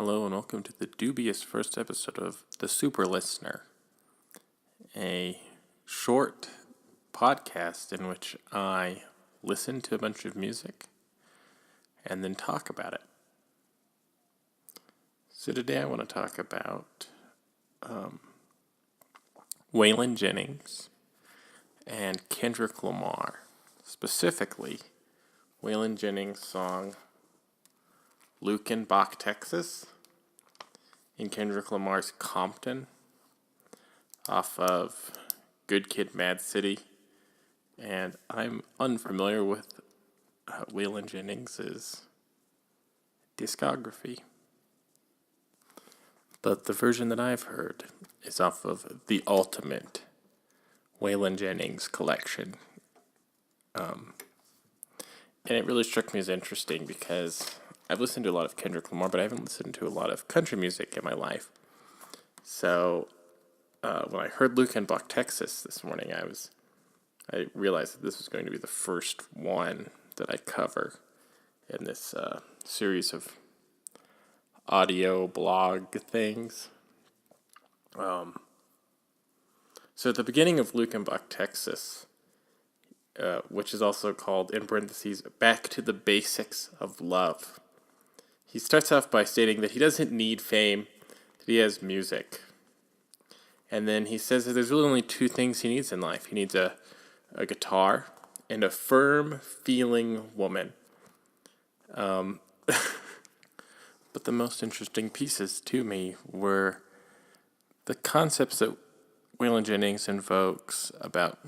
Hello and welcome to the dubious first episode of The Super Listener, a short podcast in which I listen to a bunch of music and then talk about it. So today I want to talk about Waylon Jennings and Kendrick Lamar, specifically Waylon Jennings' song Luckenbach, Texas, in Kendrick Lamar's Compton, off of Good Kid, Mad City. And I'm unfamiliar with Waylon Jennings' discography. But the version that I've heard is off of the Ultimate Waylon Jennings collection. And it really struck me as interesting because I've listened to a lot of Kendrick Lamar, but I haven't listened to a lot of country music in my life. So when I heard Luckenbach, Texas this morning, I realized that this was going to be the first one that I cover in this series of audio blog things. So at the beginning of Luckenbach, Texas, which is also called, in parentheses, Back to the Basics of Love, he starts off by stating that he doesn't need fame, that he has music. And then he says that there's really only two things he needs in life. He needs a guitar and a firm feeling woman. But the most interesting pieces to me were the concepts that Waylon Jennings invokes about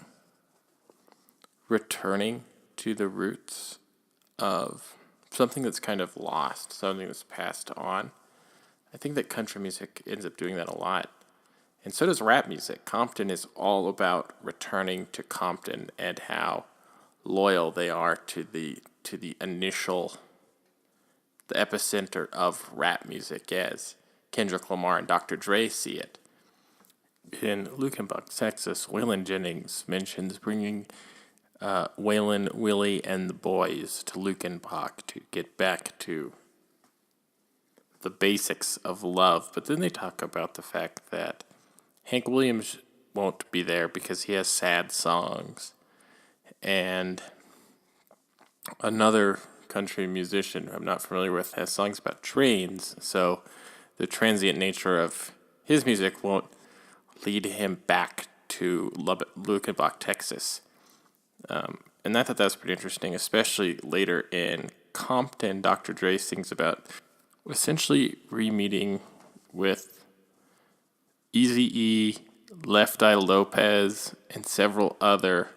returning to the roots of something that's kind of lost, something that's passed on. I think that country music ends up doing that a lot. And so does rap music. Compton is all about returning to Compton and how loyal they are to the initial, the epicenter of rap music as Kendrick Lamar and Dr. Dre see it. In Luckenbach, Texas, Waylon Jennings mentions bringing Waylon, Willie, and the boys to Luckenbach to get back to the basics of love. But then they talk about the fact that Hank Williams won't be there because he has sad songs. And another country musician who I'm not familiar with has songs about trains. So the transient nature of his music won't lead him back to Luckenbach, Texas. And I thought that was pretty interesting, especially later in Compton. Dr. Dre sings about essentially re-meeting with Eazy-E, Left Eye Lopez, and several other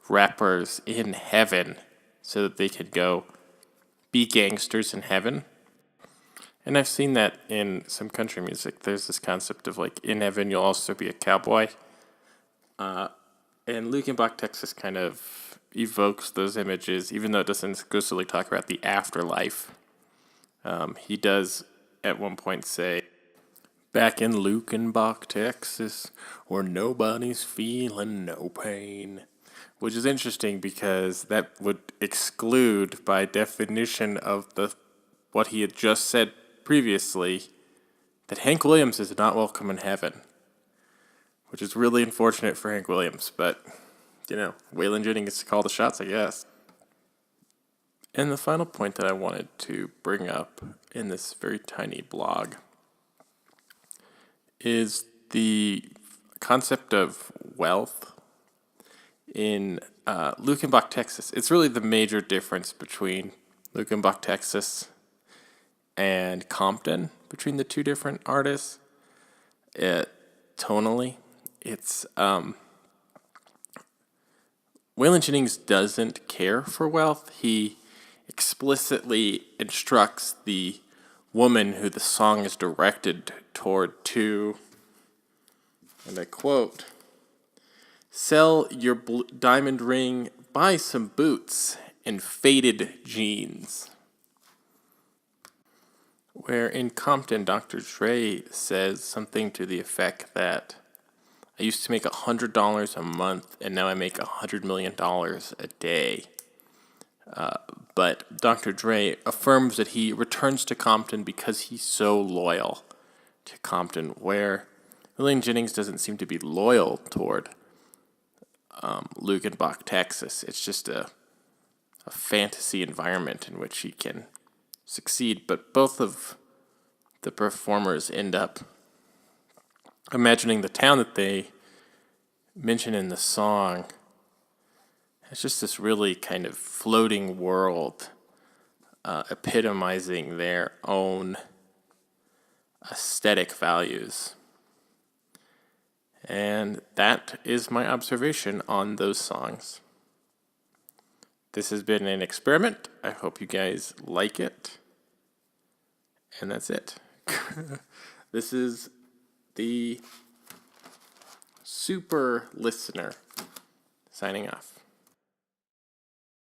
rappers in heaven so that they could go be gangsters in heaven. And I've seen that in some country music. There's this concept of, like, in heaven you'll also be a cowboy. And Luckenbach, Texas kind of evokes those images, even though it doesn't exclusively talk about the afterlife. He does at one point say, back in Luckenbach, Texas, where nobody's feeling no pain. Which is interesting because that would exclude, by definition of what he had just said previously, that Hank Williams is not welcome in heaven. Which is really unfortunate for Hank Williams, but, Waylon Jennings gets to call the shots, I guess. And the final point that I wanted to bring up in this very tiny blog is the concept of wealth in Luckenbach, Texas. It's really the major difference between Luckenbach, Texas and Compton, between the two different artists. Tonally, it's Waylon Jennings doesn't care for wealth. He explicitly instructs the woman who the song is directed toward to, and I quote, sell your diamond ring, buy some boots, and faded jeans. Where in Compton, Dr. Dre says something to the effect that I used to make $100 a month, and now I make $100 million a day. But Dr. Dre affirms that he returns to Compton because he's so loyal to Compton, where Waylon Jennings doesn't seem to be loyal toward Luckenbach, Texas. It's just a fantasy environment in which he can succeed. But both of the performers end up imagining the town that they mention in the song. It's just this really kind of floating world, epitomizing their own aesthetic values. And that is my observation on those songs. This has been an experiment. I hope you guys like it. And that's it. This is the super listener signing off.